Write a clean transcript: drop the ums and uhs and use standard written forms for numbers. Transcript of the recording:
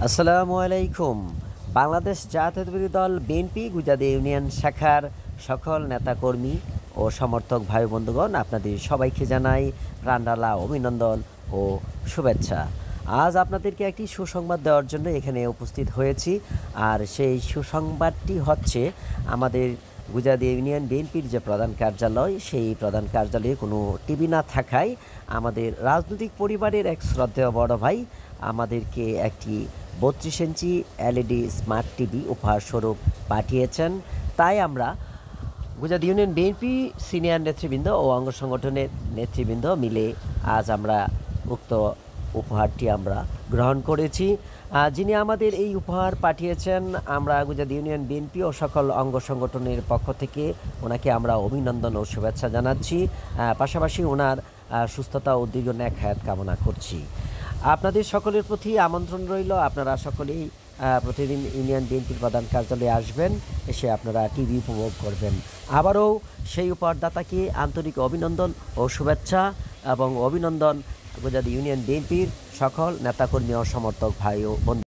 আসসালামু আলাইকুম। বাংলাদেশ জাতীয়তাবাদী দল বিএনপি গুজাদে ইউনিয়ন শাখার সকল নেতাকর্মী ও সমর্থক ভাই বন্ধুগণ, আপনাদের সবাইকে জানাই প্রাণঢালা অভিনন্দন ও শুভেচ্ছা। আজ আপনাদেরকে একটি সুসংবাদ দেওয়ার জন্য এখানে উপস্থিত হয়েছি। আর সেই সুসংবাদটি হচ্ছে, আমাদের গুজাদে ইউনিয়ন বিএনপির যে প্রধান কার্যালয়, সেই প্রধান কার্যালয়ে কোনো টিভি না থাকায় আমাদের রাজনৈতিক পরিবারের এক শ্রদ্ধেয় বড় ভাই আমাদেরকে একটি 32 ইঞ্চি এলইডি স্মার্ট টিভি উপহারস্বরূপ পাঠিয়েছেন। তাই আমরা গুজরাট ইউনিয়ন বিএনপি সিনিয়র নেতৃবৃন্দ ও অঙ্গ সংগঠনের নেতৃবৃন্দ মিলে আজ আমরা উক্ত উপহারটি আমরা গ্রহণ করেছি। যিনি আমাদের এই উপহার পাঠিয়েছেন, আমরা গুজরাট ইউনিয়ন বিএনপি ও সকল অঙ্গ সংগঠনের পক্ষ থেকে ওনাকে আমরা অভিনন্দন ও শুভেচ্ছা জানাচ্ছি। পাশাপাশি ওনার সুস্থতা ও দীর্ঘ নেক হায়াত কামনা করছি। আপনাদের সকলের প্রতি আমন্ত্রণ রইল, আপনারা সকলেই প্রতিদিন ইউনিয়ন বিএনপির প্রধান কার্যালয়ে আসবেন, এসে আপনারা টিভি উপভোগ করবেন। আবারও সেই উপহারদাতাকে আন্তরিক অভিনন্দন ও শুভেচ্ছা এবং অভিনন্দন গুজরাট ইউনিয়ন বিএনপির সকল নেতাকর্মী ও সমর্থক ভাই ও বন্ধু।